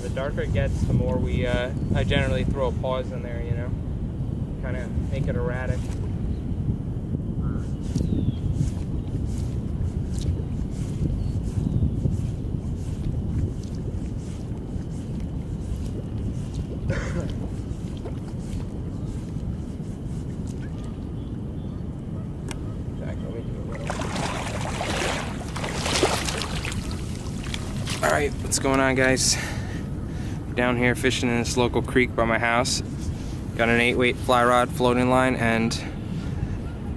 the darker it gets, the more I generally throw a pause in there, you know, kind of make it erratic. Alright, what's going on, guys? Down here fishing in this local creek by my house. Got an 8-weight fly rod floating line, and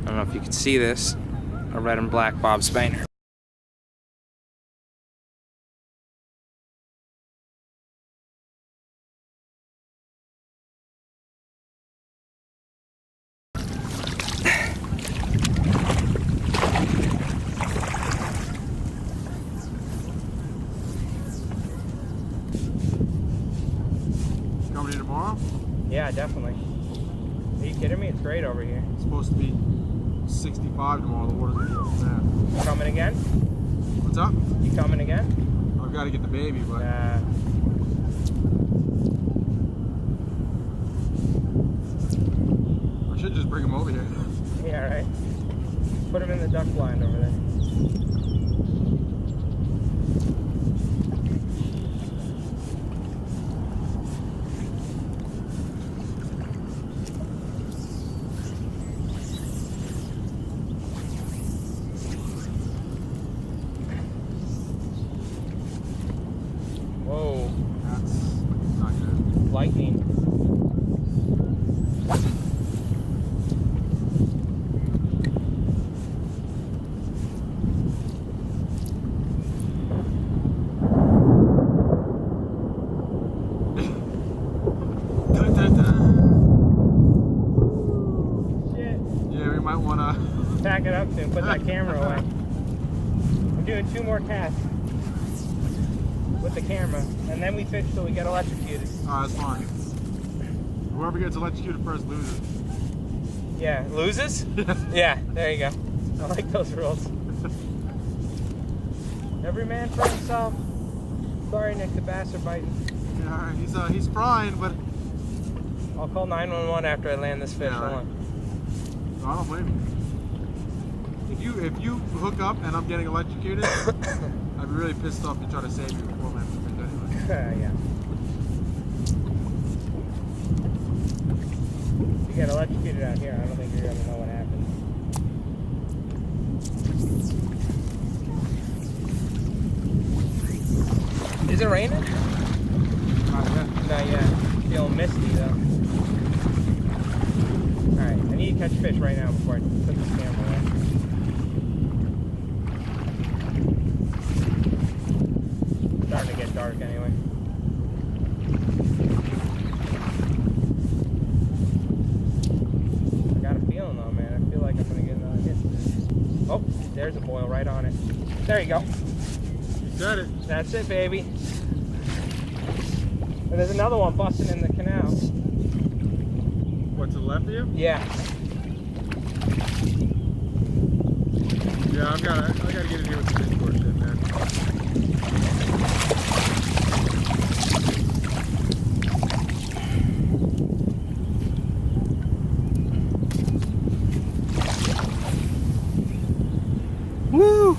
I don't know if you can see this, a red and black bob spiner. Coming in tomorrow? Yeah, definitely. Are you kidding me? It's great over here. It's supposed to be 65 tomorrow. The water's gonna get bad. You coming again? What's up? You coming again? I've got to get the baby, but I should just bring him over here. Yeah, right. Put him in the duck blind over there. Whoa. That's not good. Lightning. Shit. Yeah, we might want to Pack it up soon. Put that camera away. I'm doing 2 more casts with the camera, and then we fish till we get electrocuted. Oh, that's fine. Whoever gets electrocuted first loses. Yeah, loses? Yeah, there you go. I like those rules. Every man for himself. Sorry, Nick, the bass are biting. Yeah, all right. He's frying, but I'll call 911 after I land this fish. Yeah, Hold right. on. no, I don't blame you. If you hook up and I'm getting electrocuted, I'd be really pissed off to try to save you before my fish anyway. Yeah. If you get electrocuted out here, I don't think you're gonna know what happened. Is it raining? Not yet. Not yet. Feeling misty though. Alright, I need to catch fish right now before I put this camera away. It's starting to get dark anyway. I got a feeling though, man. I feel like I'm gonna get another hit. Oh, there's a boil right on it. There you go. You said it. That's it, baby. And there's another one busting in the canal. What, to the left of you? Yeah. Yeah, I gotta get in here with the fish cord shit, man. Woo!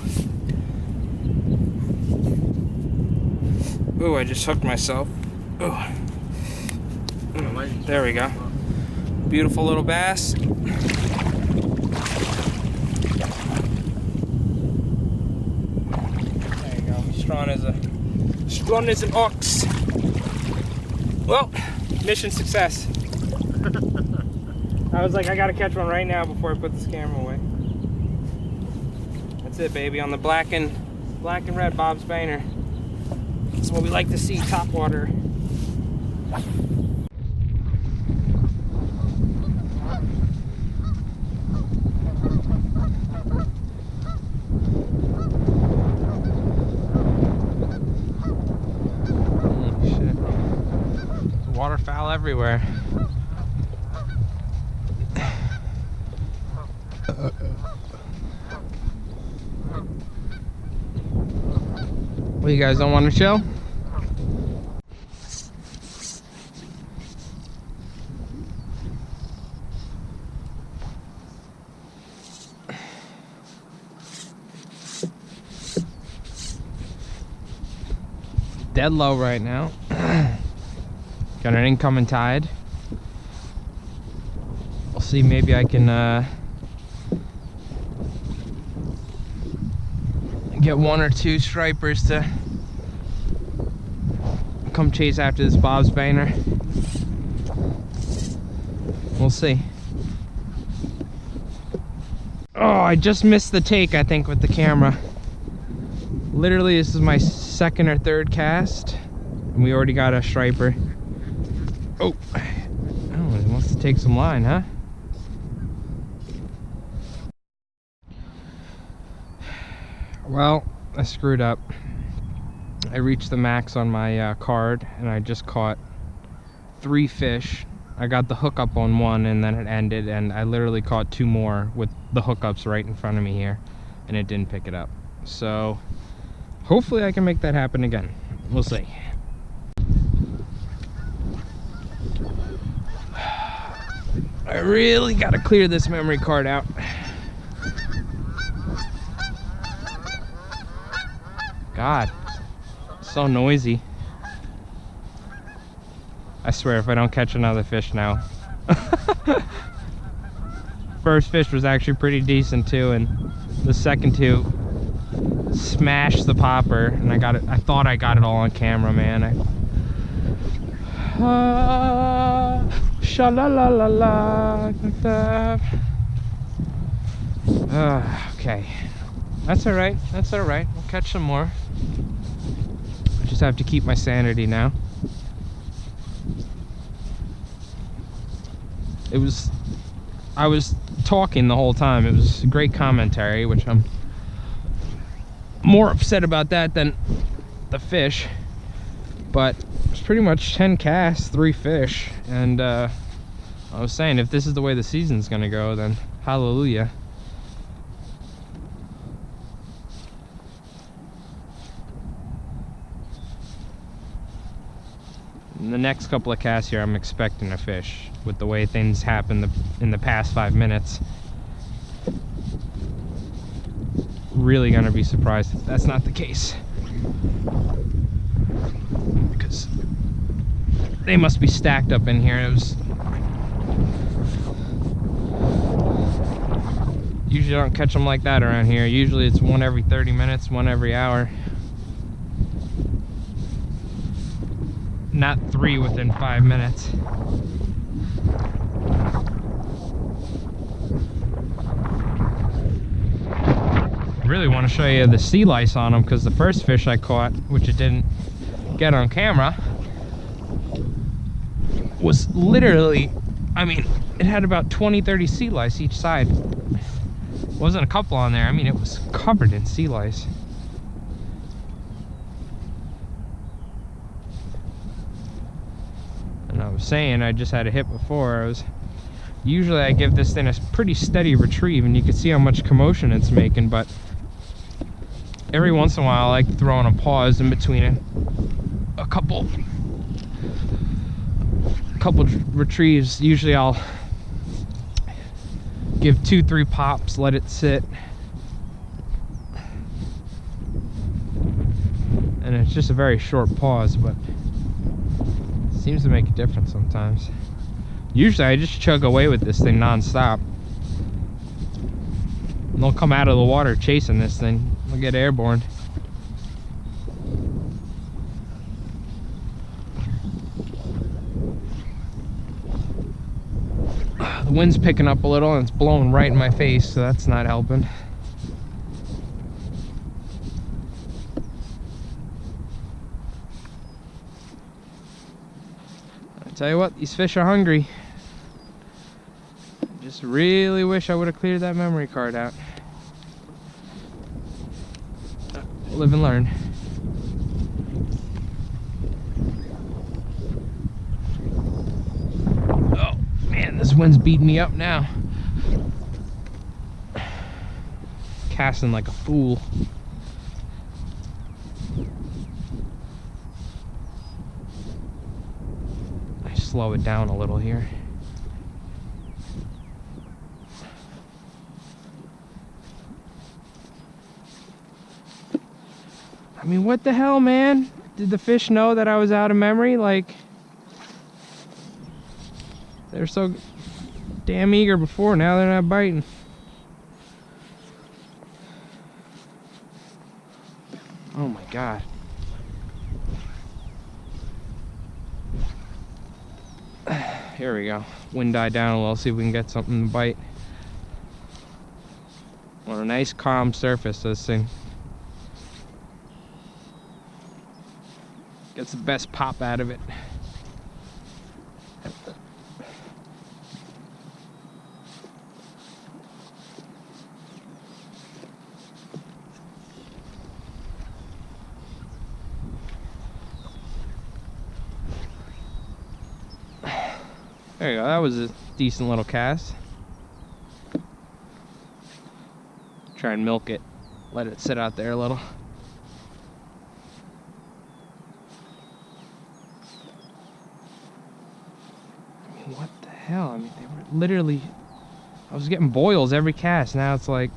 Ooh, I just hooked myself. Ooh. There we go. Beautiful little bass. There you go. Strong as an ox. Well, mission success. I was like, I gotta catch one right now before I put this camera away. That's it, baby. On the black and red bob spiner. That's what we like to see, top water. Shit. Waterfowl everywhere. Well, you guys don't want to chill? dead low right now. Got an incoming tide. We'll see, maybe I can get one or two stripers to come chase after this Bob's Bainer. We'll see. Oh, I just missed the take, I think, with the camera. Literally, this is my second or third cast, and we already got a striper. Oh, he wants to take some line, huh? Well, I screwed up. I reached the max on my card, and I just caught 3 fish. I got the hookup on one, and then it ended, and I literally caught 2 more with the hookups right in front of me here, and it didn't pick it up. So hopefully I can make that happen again. We'll see. I really gotta clear this memory card out. God, so noisy. I swear if I don't catch another fish now. First fish was actually pretty decent too, and the second 2 smashed the popper, and I got it. I thought I got it all on camera, man. Sha-la-la-la-la. Okay. That's alright. That's alright. We'll catch some more. I just have to keep my sanity now. I was talking the whole time. It was great commentary, which I'm more upset about that than the fish. But it's pretty much 10 casts, 3 fish, and I was saying, if this is the way the season's gonna go, then hallelujah. In the next couple of casts here, I'm expecting a fish. With the way things happened in the past 5 minutes, really gonna be surprised if that's not the case, because they must be stacked up in here. It was usually, I don't catch them like that around here. Usually it's one every 30 minutes, one every hour. Not 3 within 5 minutes. I really want to show you the sea lice on them, because the first fish I caught, which it didn't get on camera, was literally, I mean, it had about 20-30 sea lice each side. Wasn't a couple on there. I mean, it was covered in sea lice. And I was saying, I just had a hit before. Usually I give this thing a pretty steady retrieve, and you can see how much commotion it's making, but every once in a while I like to throw in a pause in between it. A couple retrieves. Usually I'll give 2-3 pops, let it sit, and it's just a very short pause, but it seems to make a difference sometimes. Usually I just chug away with this thing non-stop, and they'll come out of the water chasing this thing. They'll get airborne. The wind's picking up a little, and it's blowing right in my face, so that's not helping. I tell you what, these fish are hungry. I just really wish I would have cleared that memory card out. Live and learn. Oh man, this wind's beating me up now. Casting like a fool. I slow it down a little here. I mean, what the hell, man? Did the fish know that I was out of memory? Like, they're so damn eager before, now they're not biting. Oh my God. Here we go. Wind died down a little, see if we can get something to bite. On a nice calm surface, this thing gets the best pop out of it. There you go, that was a decent little cast. Try and milk it, let it sit out there a little. I mean, what the hell? I mean, they were literally, I was getting boils every cast. Now it's like,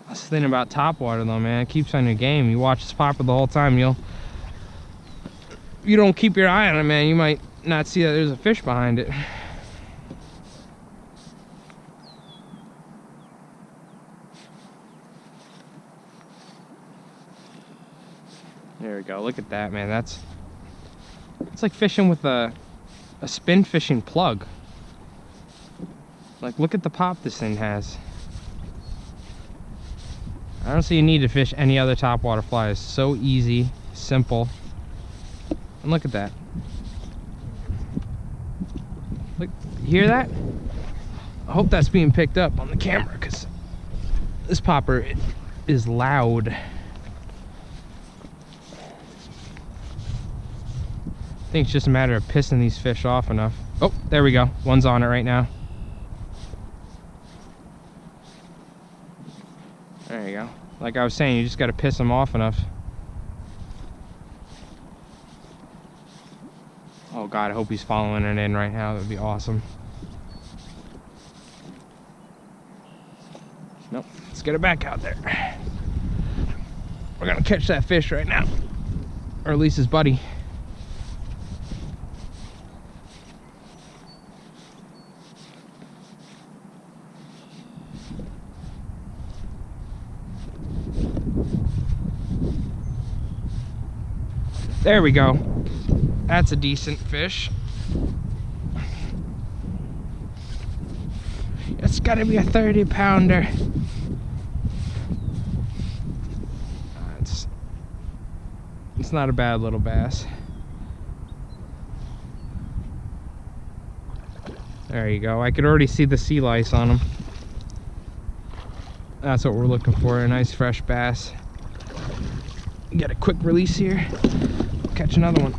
that's the thing about topwater though, man. It keeps on your game. You watch this popper the whole time, you don't keep your eye on it, man, you might not see that there's a fish behind it. There we go, look at that, man. It's like fishing with a spin fishing plug. Like, look at the pop this thing has. I don't see a need to fish any other topwater fly. It's so easy, simple. And look at that. Look, you hear that? I hope that's being picked up on the camera, because this popper is loud. I think it's just a matter of pissing these fish off enough. Oh, there we go. One's on it right now. There you go. Like I was saying, you just got to piss them off enough. Oh God, I hope he's following it in right now. That would be awesome. Nope, let's get it back out there. We're gonna catch that fish right now. Or at least his buddy. There we go. That's a decent fish. It's gotta be a 30-pounder. It's not a bad little bass. There you go. I could already see the sea lice on him. That's what we're looking for, a nice fresh bass. Get a quick release here. Catch another one.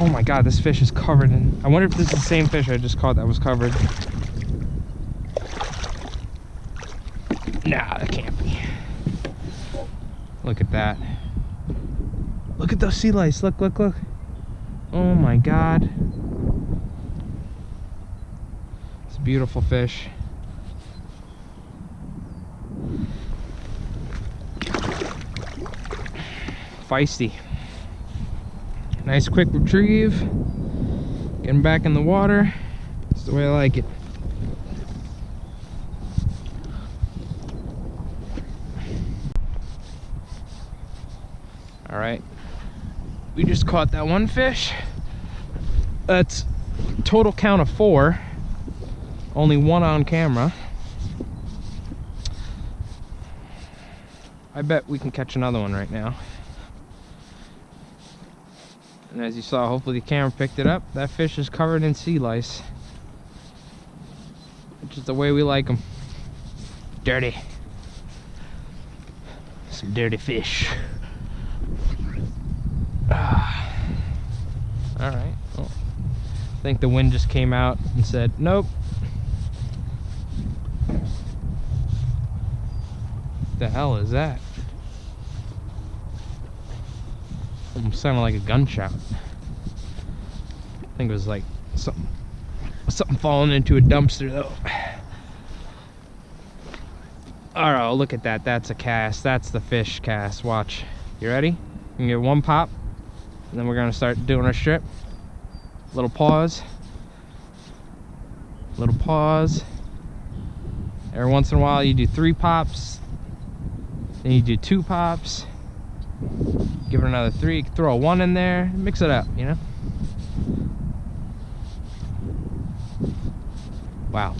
Oh my God, this fish is covered in... I wonder if this is the same fish I just caught that was covered. Nah, that can't be. Look at that. Look at those sea lice. Look, look, look. Oh my God. It's a beautiful fish. Feisty. Nice quick retrieve. Getting back in the water. That's the way I like it. Alright. We just caught that one fish. That's total count of 4. Only one on camera. I bet we can catch another one right now. And as you saw, hopefully the camera picked it up. That fish is covered in sea lice, which is the way we like them. Dirty. Some dirty fish. Alright. Well, I think the wind just came out and said, nope. What the hell is that? Almost sounded like a gunshot. I think it was like something falling into a dumpster though. All right, look at that. That's a cast. That's the fish cast. Watch. You ready? You can get one pop, and then we're gonna start doing our strip. Little pause. Little pause. Every once in a while, you do 3 pops. Then you do 2 pops. Give it another 3. Throw a 1 in there. Mix it up, you know? Wow.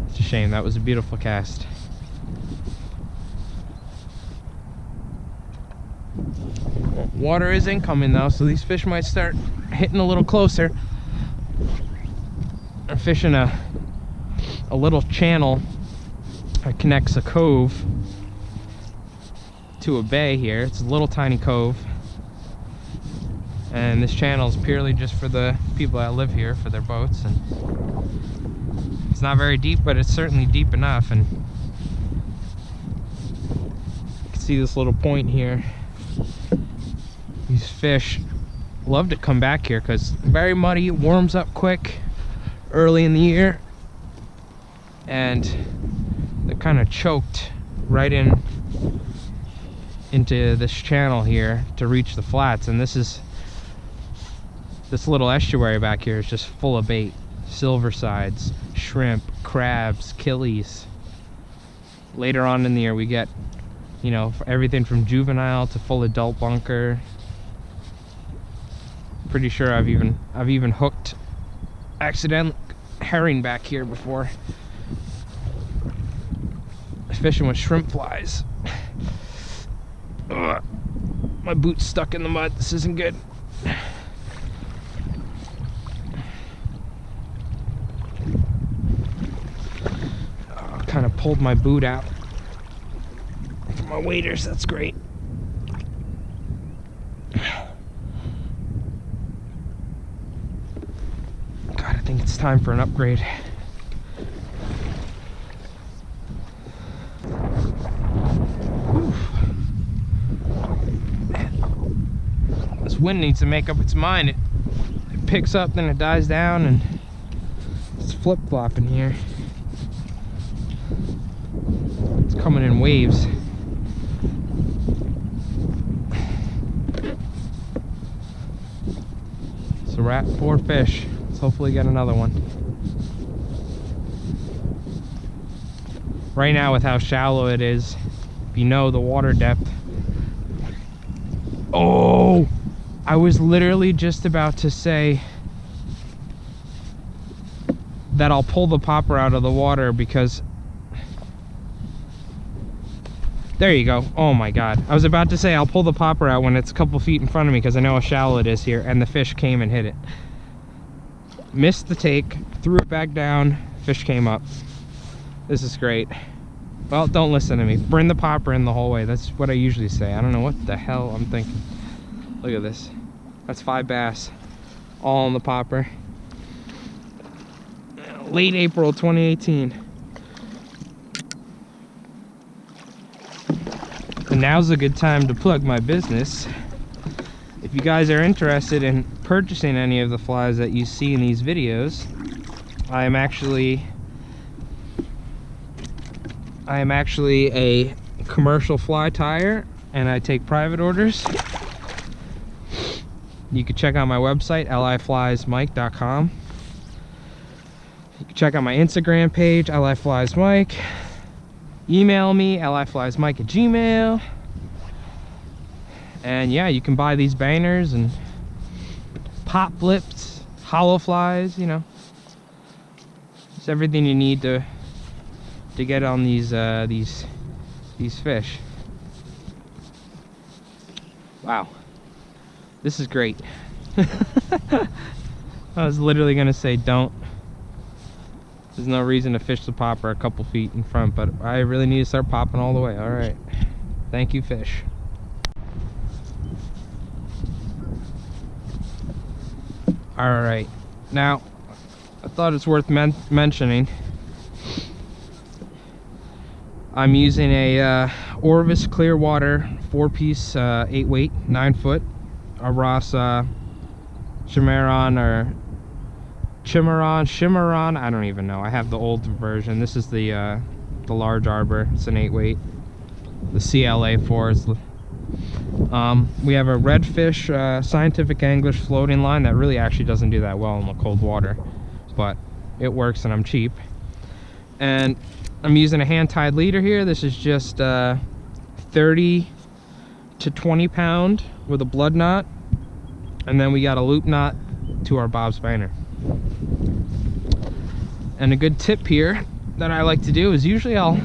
It's a shame. That was a beautiful cast. Water is incoming though, so these fish might start hitting a little closer. I'm fishing a little channel that connects a cove to a bay here. It's a little tiny cove, and this channel is purely just for the people that live here, for their boats. And it's not very deep, but it's certainly deep enough. And you can see this little point here. These fish love to come back here because it's very muddy. It warms up quick early in the year, and they're kind of choked right into this channel here to reach the flats. And this little estuary back here is just full of bait: silver sides, shrimp, crabs, killies. Later on in the year we get, you know, everything from juvenile to full adult bunker. Pretty sure I've even hooked accidentally herring back here before, fishing with shrimp flies. Ugh. My boot's stuck in the mud. This isn't good. Kind of pulled my boot out for my waders. That's great. God, I think it's time for an upgrade. This wind needs to make up its mind. It picks up, then it dies down, and it's flip-flopping here. It's coming in waves. So we're at 4 fish. Let's hopefully get another one. Right now, with how shallow it is, if you know the water depth. Oh! I was literally just about to say that I'll pull the popper out of the water because... There you go. Oh my god. I was about to say I'll pull the popper out when it's a couple feet in front of me because I know how shallow it is here, and the fish came and hit it. Missed the take, threw it back down, fish came up. This is great. Well, don't listen to me. Bring the popper in the whole way. That's what I usually say. I don't know what the hell I'm thinking. Look at this. That's 5 bass. All in the popper. Late April 2018. And now's a good time to plug my business. If you guys are interested in purchasing any of the flies that you see in these videos, I am actually a commercial fly tyer, and I take private orders. You can check out my website, lifliesmike.com. You can check out my Instagram page, lifliesmike. Email me, lifliesmike@gmail.com. And yeah, you can buy these banners and pop lips, hollow flies, you know. It's everything you need to get on these fish. Wow. This is great. I was literally gonna say don't. There's no reason to fish the popper a couple feet in front, but I really need to start popping all the way. All right. Thank you, fish. All right. Now, I thought it's worth mentioning. I'm using a Orvis Clearwater 4-piece 8-weight 9-foot. A Ross Cimarron or Cimarron, I don't even know. I have the old version. This is the the large arbor. It's an 8-weight. The CLA4 is we have a redfish scientific English floating line that really actually doesn't do that well in the cold water, but it works and I'm cheap. And I'm using a hand-tied leader here. This is just 30 to 20 pound with a blood knot, and then we got a loop knot to our bob spinner. And a good tip here that I like to do is usually I'll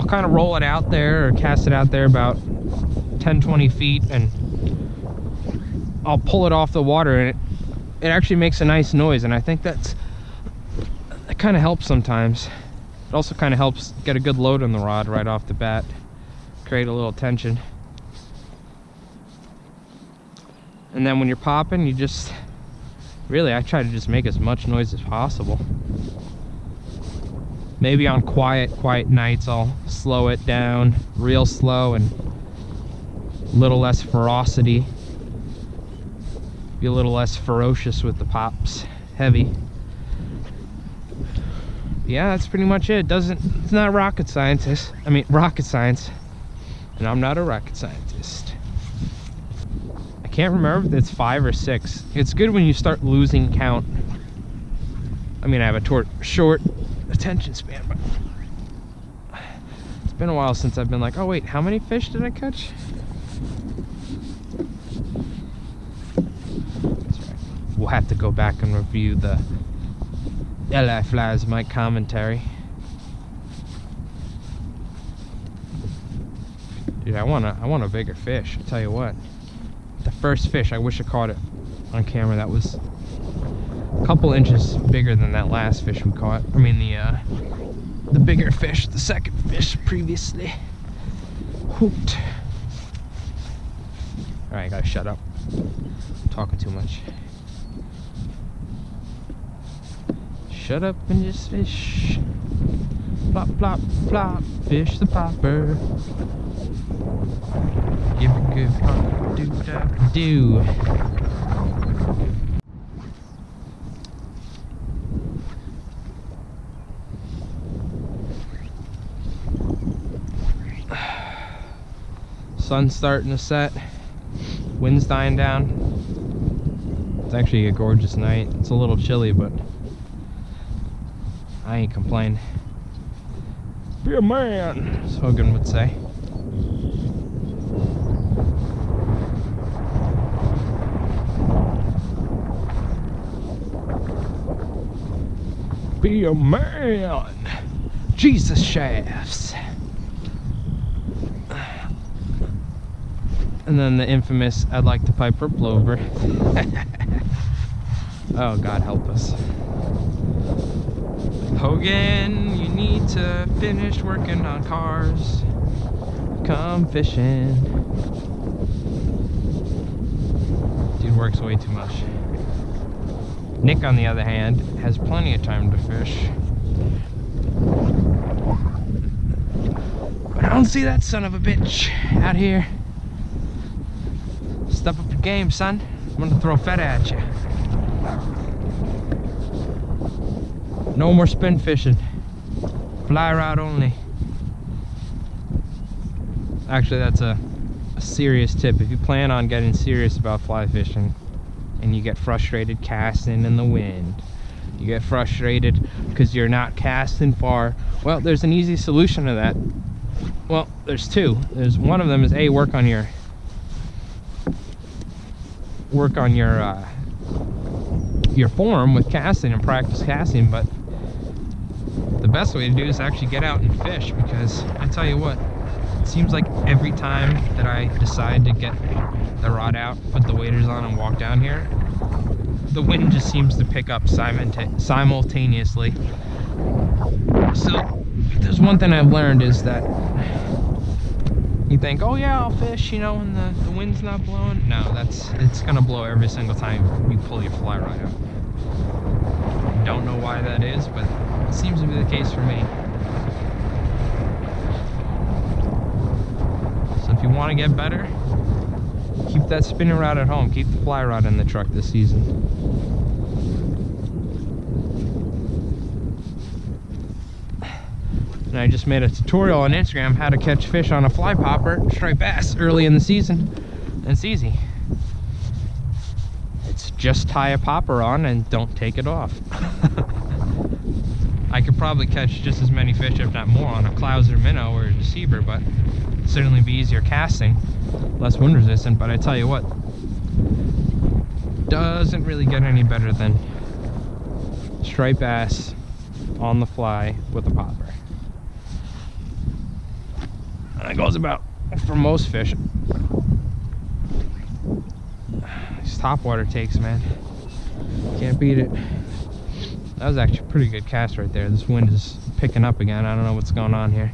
kind of roll it out there or cast it out there about 10-20 feet, and I'll pull it off the water, and it actually makes a nice noise, and I think that kind of helps sometimes. It also kind of helps get a good load on the rod right off the bat, create a little tension. And then when you're popping, you just really, I try to just make as much noise as possible. Maybe on quiet nights I'll slow it down real slow and a little less ferocity, be a little less ferocious with the pops, heavy. Yeah, that's pretty much it. It's not rocket science, and I'm not a rocket scientist. I can't remember if it's 5 or 6. It's good when you start losing count. I mean, I have a short attention span, but it's been a while since I've been like, oh wait, how many fish did I catch? That's right. We'll have to go back and review the LI Flies Mike commentary. Dude, I want a bigger fish, I'll tell you what. The first fish, I wish I caught it on camera. That was a couple inches bigger than that last fish we caught. I mean the bigger fish, the second fish previously hooked. Alright, I gotta shut up. I'm talking too much. Shut up and just fish. Plop, plop, plop, fish the popper. Give a good pop, do da do. Sun's starting to set, wind's dying down. It's actually a gorgeous night. It's a little chilly, but I ain't complaining. Be a man, as Hogan would say. Be a man. Jesus shafts. And then the infamous, I'd like to pipe her plover. Oh, God help us. Hogan, you need to finish working on cars. Come fishing. Dude works way too much. Nick, on the other hand, has plenty of time to fish. But I don't see that son of a bitch out here. Step up your game, son. I'm gonna throw feta at you. No more spin fishing. Fly rod only. Actually, that's a serious tip. If you plan on getting serious about fly fishing and you get frustrated casting in the wind, you get frustrated because you're not casting far, well, there's an easy solution to that. Well, there's two. There's one of them is A, work on your form with casting and practice casting, but the best way to do is actually get out and fish, because I tell you what, it seems like every time that I decide to get the rod out, put the waders on and walk down here, the wind just seems to pick up simultaneously. So there's one thing I've learned is that you think, oh yeah, I'll fish, you know, when the wind's not blowing. No, it's gonna blow every single time you pull your fly rod out. Don't know why that is, but it seems to be the case for me. So if you want to get better, keep that spinning rod at home. Keep the fly rod in the truck this season. And I just made a tutorial on Instagram how to catch fish on a fly popper, striped bass, early in the season. And it's easy. It's just tie a popper on and don't take it off. I could probably catch just as many fish, if not more, on a clouser minnow or a deceiver, but it'd certainly be easier casting, less wind resistant. But I tell you what, doesn't really get any better than striped bass on the fly with a popper. And that goes about for most fish. These topwater takes, man, can't beat it. That was actually a pretty good cast right there. This wind is picking up again. I don't know what's going on here.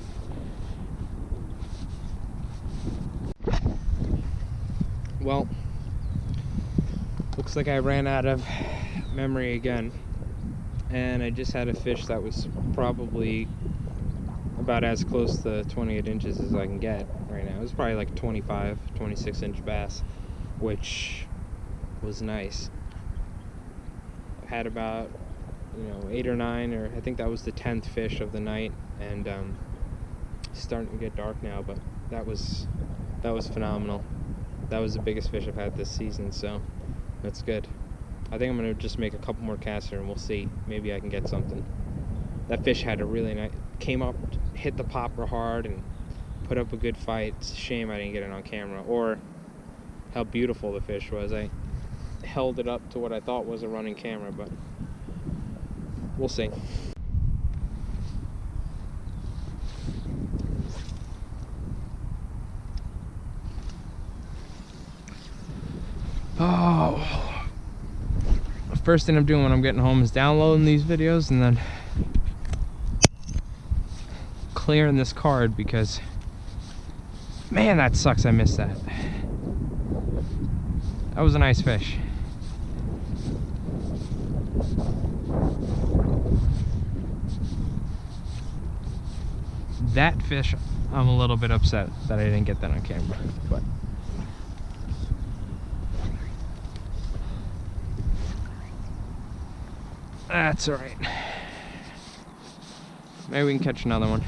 Well, looks like I ran out of memory again, and I just had a fish that was probably about as close to 28 inches as I can get right now. It was probably like 25, 26 inch bass, which was nice. I had about, 8 or 9, or I think that was the 10th fish of the night, and it's starting to get dark now, but that was phenomenal. That was the biggest fish I've had this season, so that's good. I think I'm gonna just make a couple more casts here and we'll see. Maybe I can get something. That fish had a really nice, came up, hit the popper hard, and put up a good fight. It's a shame I didn't get it on camera, or how beautiful the fish was. I held it up to what I thought was a running camera, but we'll see. Oh, the first thing I'm doing when I'm getting home is downloading these videos and then clearing this card, because man, that sucks. I missed that. That was a nice fish. That fish, I'm a little bit upset that I didn't get that on camera, but that's all right. Maybe we can catch another one.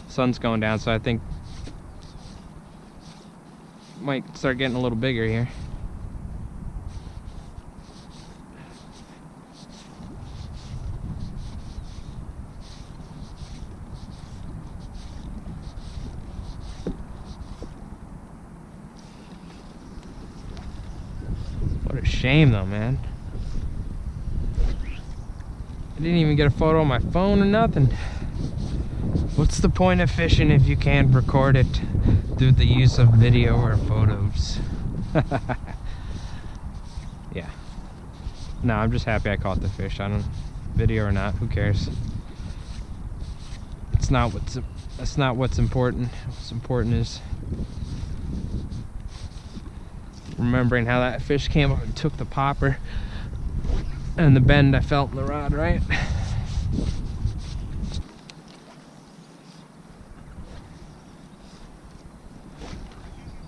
Sun's going down, so I think might start getting a little bigger here. What a shame though, man. I didn't even get a photo on my phone or nothing. What's the point of fishing if you can't record it through the use of video or photos? Yeah. No, I'm just happy I caught the fish. I don't, video or not, who cares? That's not what's important. What's important is remembering how that fish came up and took the popper and the bend I felt in the rod, right?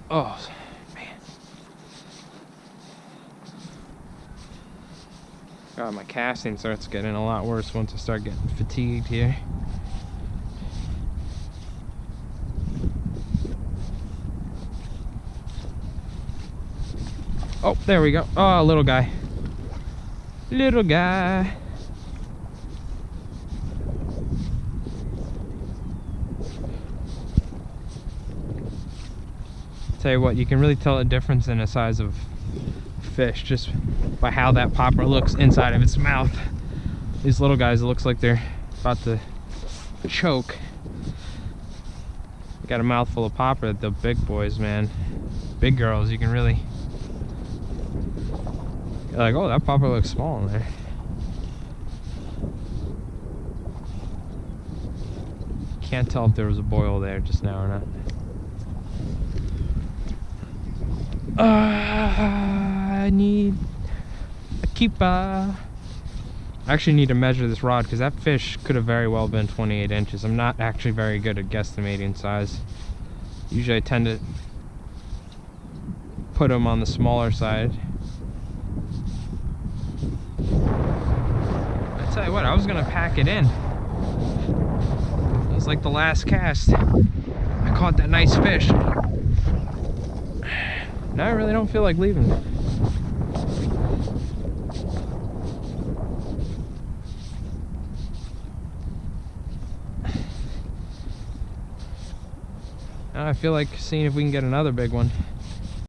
Oh, man. God, my casting starts getting a lot worse once I start getting fatigued here. Oh, there we go. Oh, little guy. Little guy. Tell you what, you can really tell the difference in the size of fish just by how that popper looks inside of its mouth. These little guys, it looks like they're about to choke. Got a mouthful of popper. The big boys, man, big girls, you can really, you're like, oh, that popper looks small in there. Can't tell if there was a boil there just now or not. I need a keeper. I actually need to measure this rod because that fish could have very well been 28 inches. I'm not actually very good at guesstimating size. Usually I tend to put them on the smaller side. I tell you what, I was gonna pack it in. was like the last cast. I caught that nice fish. Now I really don't feel like leaving. Now I feel like seeing if we can get another big one.